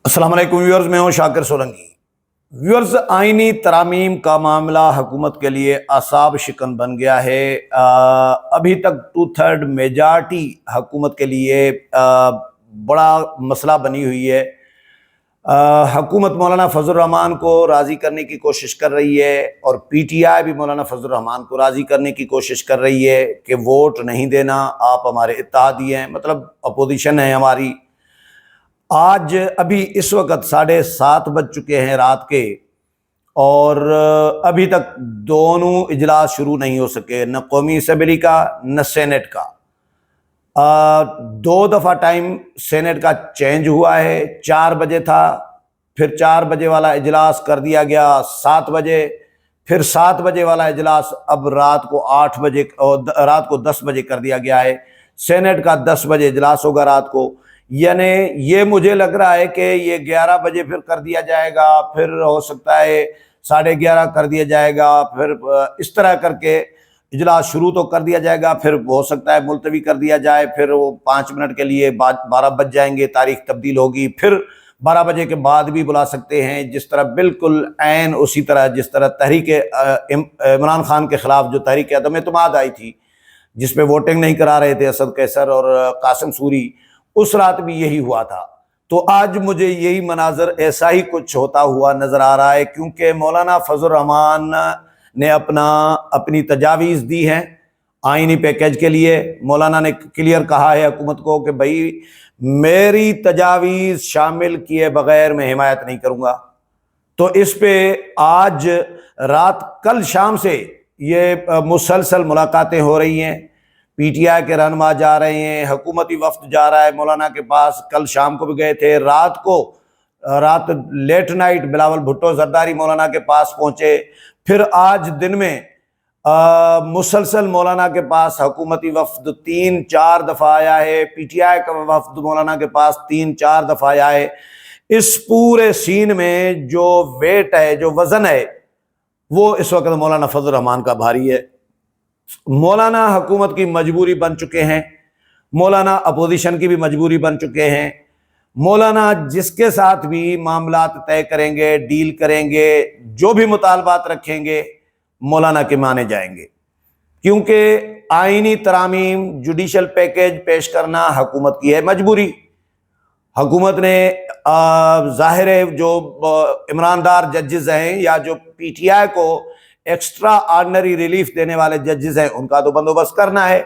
السلام علیکم ویورز، میں ہوں شاکر سولنگی۔ ویورز، آئینی ترامیم کا معاملہ حکومت کے لیے اعصاب شکن بن گیا ہے۔ ابھی تک 2/3 میجارٹی حکومت کے لیے بڑا مسئلہ بنی ہوئی ہے۔ حکومت مولانا فضل الرحمان کو راضی کرنے کی کوشش کر رہی ہے، اور پی ٹی آئی بھی مولانا فضل الرحمان کو راضی کرنے کی کوشش کر رہی ہے کہ ووٹ نہیں دینا، آپ ہمارے اتحادی ہیں، مطلب اپوزیشن ہے ہماری۔ آج ابھی اس وقت 7:30 بج چکے ہیں رات کے، اور ابھی تک دونوں اجلاس شروع نہیں ہو سکے، نہ قومی اسمبلی کا نہ سینٹ کا۔ 2 دفعہ ٹائم سینٹ کا چینج ہوا ہے، 4 بجے تھا، پھر 4 بجے والا اجلاس کر دیا گیا 7 بجے، پھر 7 بجے والا اجلاس اب رات کو 10 بجے کر دیا گیا ہے۔ سینٹ کا 10 بجے اجلاس ہوگا رات کو، یعنی یہ مجھے لگ رہا ہے کہ یہ 11 بجے پھر کر دیا جائے گا، پھر ہو سکتا ہے 11:30 کر دیا جائے گا، پھر اس طرح کر کے اجلاس شروع تو کر دیا جائے گا، پھر ہو سکتا ہے ملتوی کر دیا جائے، پھر وہ 5 منٹ کے لیے 12 بج جائیں گے، تاریخ تبدیل ہوگی، پھر 12 بجے کے بعد بھی بلا سکتے ہیں، جس طرح بالکل عین اسی طرح جس طرح تحریک عمران خان کے خلاف جو تحریک عدم اعتماد آئی تھی، جس پہ ووٹنگ نہیں کرا رہے تھے اسد قیصر اور قاسم سوری، اس رات بھی یہی ہوا تھا۔ تو آج مجھے یہی مناظر ایسا ہی کچھ ہوتا ہوا نظر آ رہا ہے، کیونکہ مولانا فضل الرحمان نے اپنی تجاویز دی ہیں آئینی پیکیج کے لیے۔ مولانا نے کلیئر کہا ہے حکومت کو کہ بھائی میری تجاویز شامل کیے بغیر میں حمایت نہیں کروں گا۔ تو اس پہ آج رات کل شام سے یہ مسلسل ملاقاتیں ہو رہی ہیں، پی ٹی آئی کے رہنما جا رہے ہیں، حکومتی وفد جا رہا ہے مولانا کے پاس، کل شام کو بھی گئے تھے، رات لیٹ نائٹ بلاول بھٹو زرداری مولانا کے پاس پہنچے، پھر آج دن میں مسلسل مولانا کے پاس حکومتی وفد 3-4 دفعہ آیا ہے، پی ٹی آئی کا وفد مولانا کے پاس 3-4 دفعہ آیا ہے۔ اس پورے سین میں جو ویٹ ہے، جو وزن ہے، وہ اس وقت مولانا فضل الرحمان کا بھاری ہے۔ مولانا حکومت کی مجبوری بن چکے ہیں، مولانا اپوزیشن کی بھی مجبوری بن چکے ہیں۔ مولانا جس کے ساتھ بھی معاملات طے کریں گے، ڈیل کریں گے، جو بھی مطالبات رکھیں گے، مولانا کے مانے جائیں گے، کیونکہ آئینی ترامیم جوڈیشل پیکیج پیش کرنا حکومت کی ہے مجبوری۔ حکومت نے ظاہر ہے جو عمران دار ججز ہیں یا جو پی ٹی آئی کو ایکسٹرا آرڈنری ریلیف دینے والے ججز ہیں، ان کا تو بندوبست کرنا ہے۔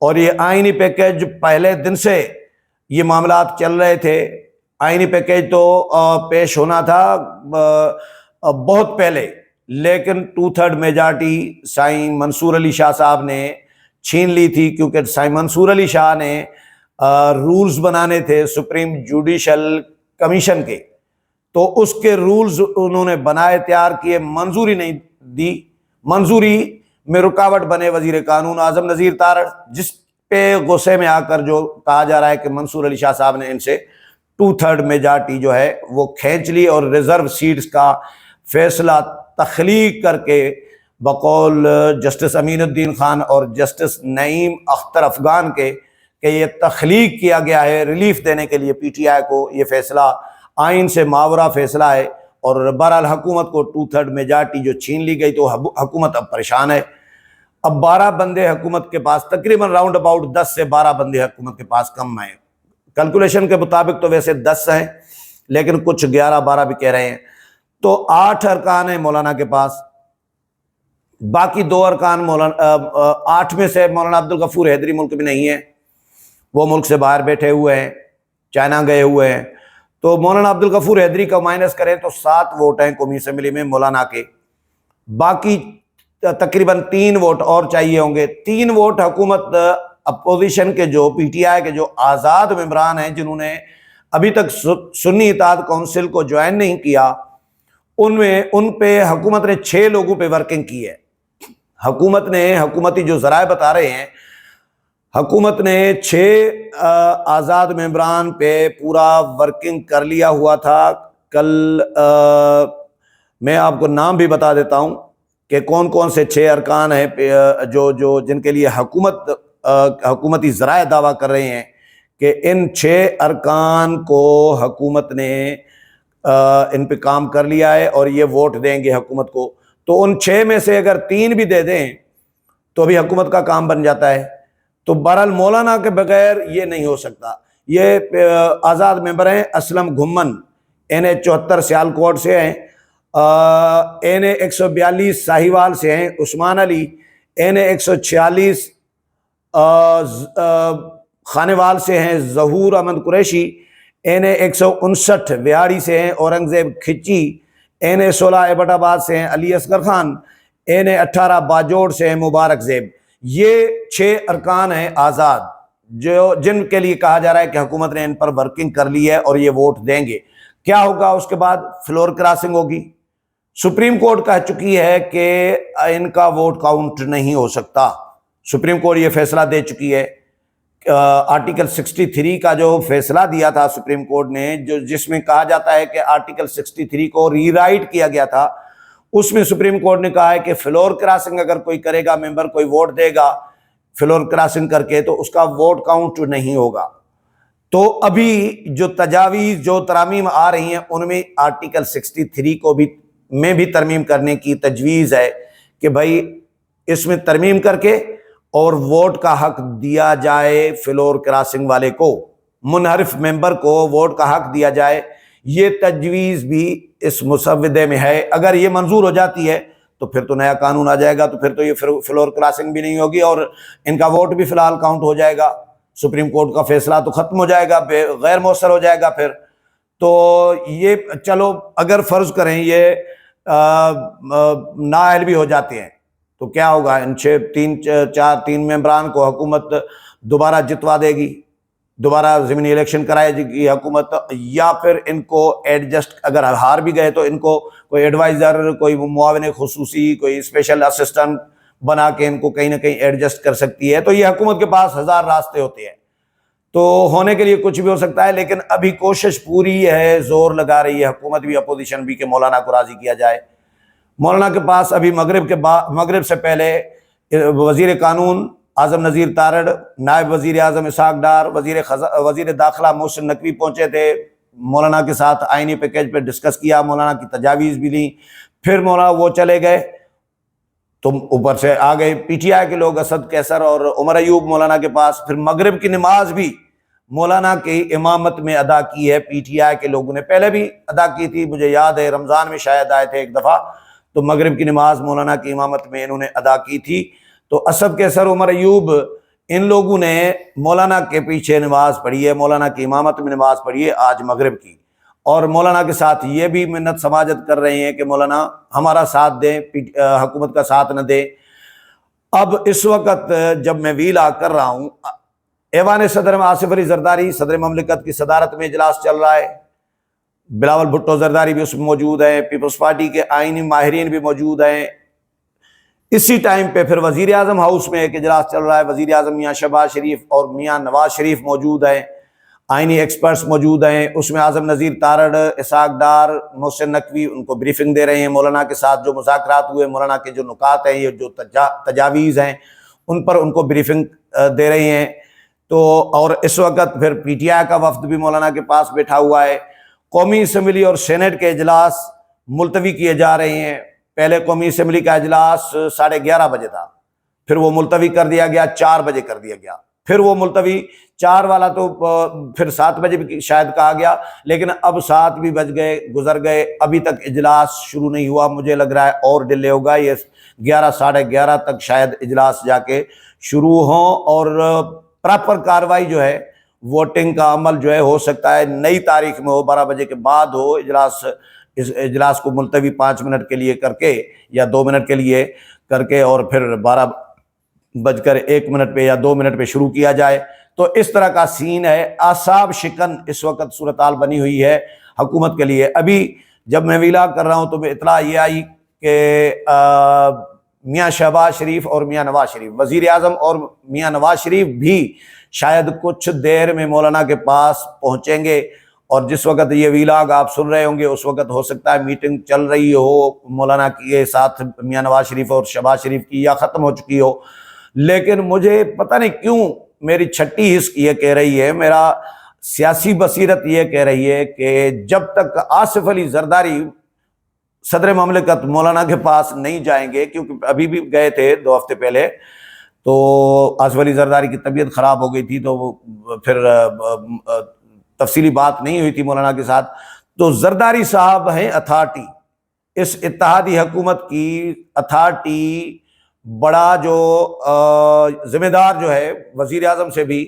اور یہ آئینی پیکیج پہلے دن سے یہ معاملات چل رہے تھے، آئینی پیکیج تو پیش ہونا تھا بہت پہلے، لیکن 2/3 میجارٹی سائیں منصور علی شاہ صاحب نے چھین لی تھی، کیونکہ سائیں منصور علی شاہ نے رولز بنانے تھے سپریم جوڈیشل کمیشن کے، تو اس کے رولز انہوں نے بنائے، تیار کیے، منظوری نہیں دی۔ منظوری میں رکاوٹ بنے وزیر قانون اعظم نذیر تارڑ، جس پہ غصے میں آ کر جو کہا جا رہا ہے کہ منصور علی شاہ صاحب نے ان سے 2/3 میجارٹی جو ہے وہ کھینچ لی، اور ریزرو سیٹس کا فیصلہ تخلیق کر کے بقول جسٹس امین الدین خان اور جسٹس نعیم اختر افغان کے کہ یہ تخلیق کیا گیا ہے ریلیف دینے کے لیے پی ٹی آئی کو، یہ فیصلہ آئین سے ماورا فیصلہ ہے، اور بہرحال حکومت کو 2/3 میجارٹی جو چھین لی گئی، تو حکومت اب پریشان ہے۔ اب 12 بندے حکومت کے پاس، تقریباً راؤنڈ اباؤٹ 10 سے 12 بندے حکومت کے پاس کم ہیں، کیلکولیشن کے مطابق تو ویسے 10 ہیں، لیکن کچھ 11-12 بھی کہہ رہے ہیں، تو 8 ارکان ہیں مولانا کے پاس۔ باقی 2 ارکان 8 میں سے مولانا عبدالغفور حیدری ملک میں نہیں ہے، وہ ملک سے باہر بیٹھے ہوئے ہیں، چائنا گئے ہوئے ہیں، تو مولانا عبدالغفور حیدری کا مائنس کریں تو 7 ووٹ ہیں قومی اسمبلی میں مولانا کے، باقی تقریباً 3 ووٹ اور چاہیے ہوں گے۔ 3 ووٹ حکومت اپوزیشن کے جو پی ٹی آئی کے جو آزاد ممبران ہیں، جنہوں نے ابھی تک سنی اتحاد کونسل کو جوائن نہیں کیا، ان پہ حکومت نے 6 لوگوں پہ ورکنگ کی ہے۔ حکومتی جو ذرائع بتا رہے ہیں، حکومت نے 6 آزاد ممبران پہ پورا ورکنگ کر لیا ہوا تھا۔ کل میں آپ کو نام بھی بتا دیتا ہوں کہ کون کون سے 6 ارکان ہیں جو جن کے لیے حکومتی ذرائع دعویٰ کر رہے ہیں کہ ان 6 ارکان کو حکومت نے ان پہ کام کر لیا ہے اور یہ ووٹ دیں گے حکومت کو، تو ان 6 میں سے اگر 3 بھی دے دیں تو بھی حکومت کا کام بن جاتا ہے۔ تو بہرحال مولانا کے بغیر یہ نہیں ہو سکتا۔ یہ آزاد ممبر ہیں اسلم گھمن، این 74 سیالکوٹ سے ہیں، این 142 ساہیوال سے ہیں عثمان علی، این 146 خانیوال سے ہیں ظہور احمد قریشی، این 159 ویاڑی سے ہیں اورنگزیب کھچی، این 16 ایبٹ آباد سے ہیں علی اصغر خان، این 18 باجوڑ سے ہیں مبارک زیب۔ یہ 6 ارکان ہیں آزاد جن کے لیے کہا جا رہا ہے کہ حکومت نے ان پر ورکنگ کر لی ہے اور یہ ووٹ دیں گے۔ کیا ہوگا اس کے بعد؟ فلور کراسنگ ہوگی۔ سپریم کورٹ کہہ چکی ہے کہ ان کا ووٹ کاؤنٹ نہیں ہو سکتا، سپریم کورٹ یہ فیصلہ دے چکی ہے۔ آرٹیکل 63 کا جو فیصلہ دیا تھا سپریم کورٹ نے، جس میں کہا جاتا ہے کہ آرٹیکل 63 کو ری رائٹ کیا گیا تھا، اس میں سپریم کورٹ نے کہا ہے کہ فلور کراسنگ اگر کوئی کرے گا، ممبر کوئی ووٹ دے گا فلور کراسنگ کر کے، تو اس کا ووٹ کاؤنٹ نہیں ہوگا۔ تو ابھی جو تجاویز جو ترامیم آ رہی ہیں ان میں آرٹیکل 63 کو بھی ترمیم کرنے کی تجویز ہے کہ بھائی اس میں ترمیم کر کے اور ووٹ کا حق دیا جائے فلور کراسنگ والے کو، منحرف ممبر کو ووٹ کا حق دیا جائے۔ یہ تجویز بھی اس مسودے میں ہے۔ اگر یہ منظور ہو جاتی ہے تو پھر تو نیا قانون آ جائے گا، تو پھر تو یہ فلور کراسنگ بھی نہیں ہوگی اور ان کا ووٹ بھی فی الحال کاؤنٹ ہو جائے گا، سپریم کورٹ کا فیصلہ تو ختم ہو جائے گا، غیر مؤثر ہو جائے گا پھر۔ تو یہ چلو اگر فرض کریں یہ نااہل بھی ہو جاتے ہیں تو کیا ہوگا؟ ان 3 ممبران کو حکومت دوبارہ جتوا دے گی، دوبارہ ضمنی الیکشن کرائے گی حکومت، یا پھر ان کو ایڈجسٹ، اگر ہار بھی گئے تو ان کو کوئی ایڈوائزر، کوئی معاون خصوصی، کوئی اسپیشل اسسٹنٹ بنا کے ان کو کہیں نہ کہیں ایڈجسٹ کر سکتی ہے۔ تو یہ حکومت کے پاس 1000 راستے ہوتے ہیں، تو ہونے کے لیے کچھ بھی ہو سکتا ہے، لیکن ابھی کوشش پوری ہے، زور لگا رہی ہے حکومت بھی اپوزیشن بھی کہ مولانا کو راضی کیا جائے۔ مولانا کے پاس ابھی مغرب سے پہلے وزیر قانون اعظم نذیر تارڑ، نائب وزیر اعظم اسحاق ڈار، وزیر داخلہ محسن نقوی پہنچے تھے، مولانا کے ساتھ آئینی پیکیج پہ ڈسکس کیا، مولانا کی تجاویز بھی لیں، پھر مولانا وہ چلے گئے تو اوپر سے آ گئے پی ٹی آئی کے لوگ، اسد کیسر اور عمر ایوب مولانا کے پاس۔ پھر مغرب کی نماز بھی مولانا کی امامت میں ادا کی ہے پی ٹی آئی کے لوگوں نے، پہلے بھی ادا کی تھی، مجھے یاد ہے رمضان میں شاید آئے تھے ایک دفعہ، تو مغرب کی نماز مولانا کی امامت میں انہوں نے ادا کی تھی۔ تو اسد کیسر، عمر ایوب، ان لوگوں نے مولانا کے پیچھے نماز پڑھی ہے، مولانا کی امامت میں نماز پڑھی ہے آج مغرب کی، اور مولانا کے ساتھ یہ بھی منت سماجت کر رہے ہیں کہ مولانا ہمارا ساتھ دیں، حکومت کا ساتھ نہ دیں۔ اب اس وقت جب میں ویلا کر رہا ہوں، ایوان صدر میں آصف علی زرداری صدر مملکت کی صدارت میں اجلاس چل رہا ہے، بلاول بھٹو زرداری بھی اس میں موجود ہیں، پیپلز پارٹی کے آئینی ماہرین بھی موجود ہیں۔ اسی ٹائم پہ پھر وزیر اعظم ہاؤس میں ایک اجلاس چل رہا ہے، وزیر اعظم میاں شہباز شریف اور میاں نواز شریف موجود ہیں، آئینی ایکسپرٹس موجود ہیں، اس میں اعظم نذیر تارڑ، اسحاق ڈار، محسن نقوی ان کو بریفنگ دے رہے ہیں، مولانا کے ساتھ جو مذاکرات ہوئے، مولانا کے جو نکات ہیں، یہ جو تجاویز ہیں ان پر ان کو بریفنگ دے رہے ہیں۔ تو اور اس وقت پھر پی ٹی آئی کا وفد بھی مولانا کے پاس بیٹھا ہوا ہے۔ قومی اسمبلی اور سینٹ کے اجلاس ملتوی کیے جا رہے ہیں۔ پہلے قومی اسمبلی کا اجلاس 11:30 بجے تھا، پھر وہ ملتوی کر دیا گیا، 4 بجے کر دیا گیا، پھر وہ ملتوی 4 والا تو پھر 7 بجے بھی شاید کہا گیا، لیکن اب 7 بھی بج گئے، گزر گئے، ابھی تک اجلاس شروع نہیں ہوا، مجھے لگ رہا ہے اور ڈیلے ہوگا، یہ 11 ساڑھے 11 تک شاید اجلاس جا کے شروع ہوں، اور پراپر کاروائی جو ہے ووٹنگ کا عمل جو ہے ہو سکتا ہے نئی تاریخ میں ہو، 12 بجے کے بعد ہو اجلاس۔ اس اجلاس کو ملتوی 5 منٹ کے لیے کر کے یا 2 منٹ کے لیے کر کے اور پھر 12:01 پہ یا 2 منٹ پہ شروع کیا جائے۔ تو اس طرح کا سین ہے، اعصاب شکن اس وقت صورتحال بنی ہوئی ہے حکومت کے لیے۔ ابھی جب میں ویلا کر رہا ہوں تو اطلاع یہ آئی کہ میاں شہباز شریف اور میاں نواز شریف، وزیر اعظم اور میاں نواز شریف بھی شاید کچھ دیر میں مولانا کے پاس پہنچیں گے، اور جس وقت یہ ویلاگ آپ سن رہے ہوں گے اس وقت ہو سکتا ہے میٹنگ چل رہی ہو مولانا کے ساتھ میاں نواز شریف اور شہباز شریف کی، یا ختم ہو چکی ہو۔ لیکن مجھے پتہ نہیں کیوں میری چھٹی حص یہ کہہ رہی ہے، میرا سیاسی بصیرت یہ کہہ رہی ہے کہ جب تک آصف علی زرداری صدر مملکت مولانا کے پاس نہیں جائیں گے، کیونکہ ابھی بھی گئے تھے 2 ہفتے پہلے، تو آصف علی زرداری کی طبیعت خراب ہو گئی تھی، تو وہ پھر تفصیلی بات نہیں ہوئی تھی مولانا کے ساتھ. تو زرداری صاحب ہیں اتھارٹی، اس اتحادی حکومت کی اتھارٹی، بڑا جو ذمہ دار جو ہے وزیر اعظم سے بھی،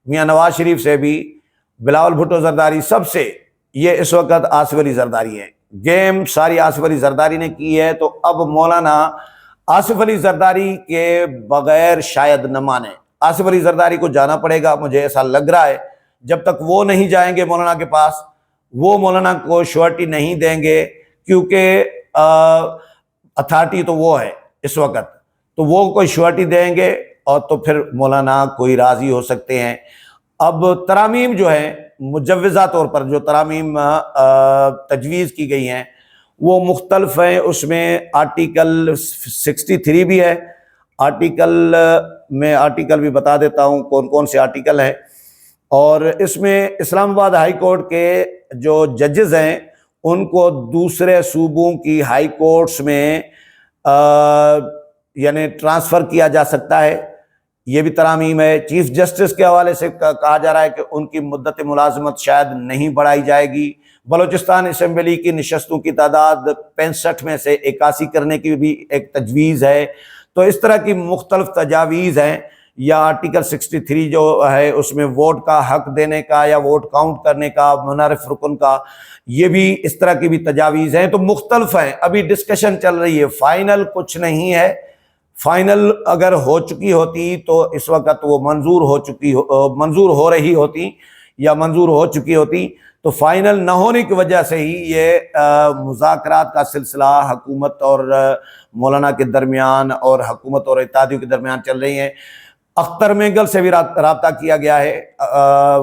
میاں نواز شریف سے بھی، بلاول بھٹو زرداری، سب سے یہ اس وقت آصف علی زرداری ہے. گیم ساری آصف علی زرداری نے کی ہے. تو اب مولانا آصف علی زرداری کے بغیر شاید نہ مانے. آصف علی زرداری کو جانا پڑے گا، مجھے ایسا لگ رہا ہے. جب تک وہ نہیں جائیں گے مولانا کے پاس، وہ مولانا کو شورٹی نہیں دیں گے، کیونکہ اتھارٹی تو وہ ہے اس وقت، تو وہ کوئی شورٹی دیں گے اور تو پھر مولانا کوئی راضی ہو سکتے ہیں. اب ترامیم جو ہے مجوزہ طور پر جو ترامیم تجویز کی گئی ہیں وہ مختلف ہیں. اس میں آرٹیکل 63 بھی ہے. آرٹیکل بھی بتا دیتا ہوں کون کون سے آرٹیکل ہیں. اور اس میں اسلام آباد ہائی کورٹ کے جو ججز ہیں ان کو دوسرے صوبوں کی ہائی کورٹس میں یعنی ٹرانسفر کیا جا سکتا ہے. یہ بھی ترامیم ہے. چیف جسٹس کے حوالے سے کہا جا رہا ہے کہ ان کی مدت ملازمت شاید نہیں بڑھائی جائے گی. بلوچستان اسمبلی کی نشستوں کی تعداد 65 میں سے 81 کرنے کی بھی ایک تجویز ہے. تو اس طرح کی مختلف تجاویز ہیں. یا آرٹیکل 63 جو ہے اس میں ووٹ کا حق دینے کا یا ووٹ کاؤنٹ کرنے کا، منحرف رکن کا، یہ بھی اس طرح کی بھی تجاویز ہیں. تو مختلف ہیں، ابھی ڈسکشن چل رہی ہے، فائنل کچھ نہیں ہے. فائنل اگر ہو چکی ہوتی تو اس وقت وہ منظور ہو رہی ہوتی یا منظور ہو چکی ہوتی. تو فائنل نہ ہونے کی وجہ سے ہی یہ مذاکرات کا سلسلہ حکومت اور مولانا کے درمیان اور حکومت اور اتحادیوں کے درمیان چل رہی ہیں. اختر مینگل سے بھی رابطہ کیا گیا ہے،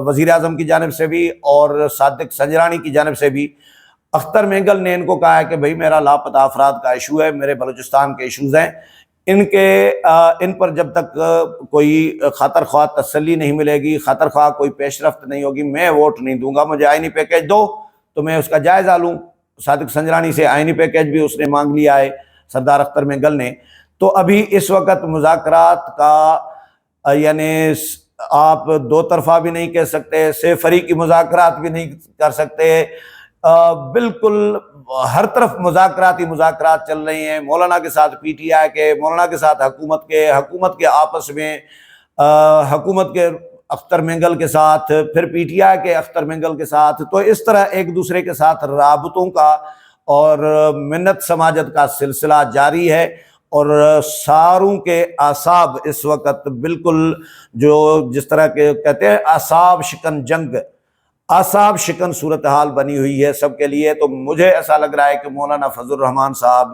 وزیر اعظم کی جانب سے بھی اور صادق سنجرانی کی جانب سے بھی. اختر مینگل نے ان کو کہا ہے کہ بھئی میرا لاپتہ افراد کا ایشو ہے، میرے بلوچستان کے ایشوز ہیں، ان پر جب تک کوئی خاطر خواہ تسلی نہیں ملے گی، خاطر خواہ کوئی پیش رفت نہیں ہوگی، میں ووٹ نہیں دوں گا. مجھے آئینی پیکیج دو تو میں اس کا جائزہ لوں. صادق سنجرانی سے آئینی پیکیج بھی اس نے مانگ لیا ہے، سردار اختر مینگل نے. تو ابھی اس وقت مذاکرات کا یعنی آپ 2 طرفہ بھی نہیں کہہ سکتے، سے فریقی مذاکرات بھی نہیں کر سکتے. بالکل ہر طرف مذاکرات چل رہی ہیں. مولانا کے ساتھ پی ٹی آئی کے، مولانا کے ساتھ حکومت کے آپس میں، حکومت کے اختر مینگل کے ساتھ، پھر پی ٹی آئی کے اختر مینگل کے ساتھ. تو اس طرح ایک دوسرے کے ساتھ رابطوں کا اور منت سماجت کا سلسلہ جاری ہے. اور ساروں کے اعصاب اس وقت بالکل جو جس طرح کے کہتے ہیں اعصاب شکن صورتحال بنی ہوئی ہے سب کے لیے. تو مجھے ایسا لگ رہا ہے کہ مولانا فضل الرحمان صاحب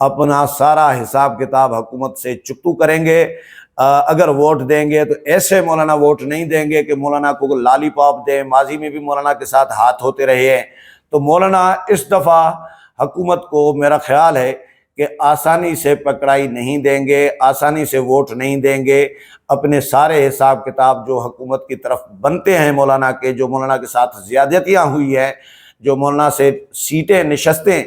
اپنا سارا حساب کتاب حکومت سے چکتو کریں گے. اگر ووٹ دیں گے تو ایسے مولانا ووٹ نہیں دیں گے کہ مولانا کو لالی پاپ دیں. ماضی میں بھی مولانا کے ساتھ ہاتھ ہوتے رہے ہیں. تو مولانا اس دفعہ حکومت کو میرا خیال ہے کہ آسانی سے پکڑائی نہیں دیں گے، آسانی سے ووٹ نہیں دیں گے. اپنے سارے حساب کتاب جو حکومت کی طرف بنتے ہیں مولانا کے، جو مولانا کے ساتھ زیادتیاں ہوئی ہیں، جو مولانا سے سیٹیں نشستیں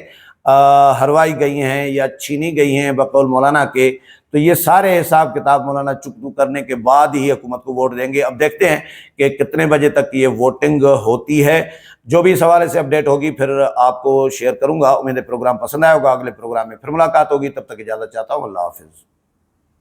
ہروائی گئی ہیں یا چھینی گئی ہیں بقول مولانا کے، تو یہ سارے حساب کتاب مولانا چکتو کرنے کے بعد ہی حکومت کو ووٹ دیں گے. اب دیکھتے ہیں کہ کتنے بجے تک یہ ووٹنگ ہوتی ہے. جو بھی اس حوالے سے اپڈیٹ ہوگی پھر آپ کو شیئر کروں گا. امید ہے پروگرام پسند آیا ہوگا. اگلے پروگرام میں پھر ملاقات ہوگی. تب تک اجازت چاہتا ہوں. اللہ حافظ.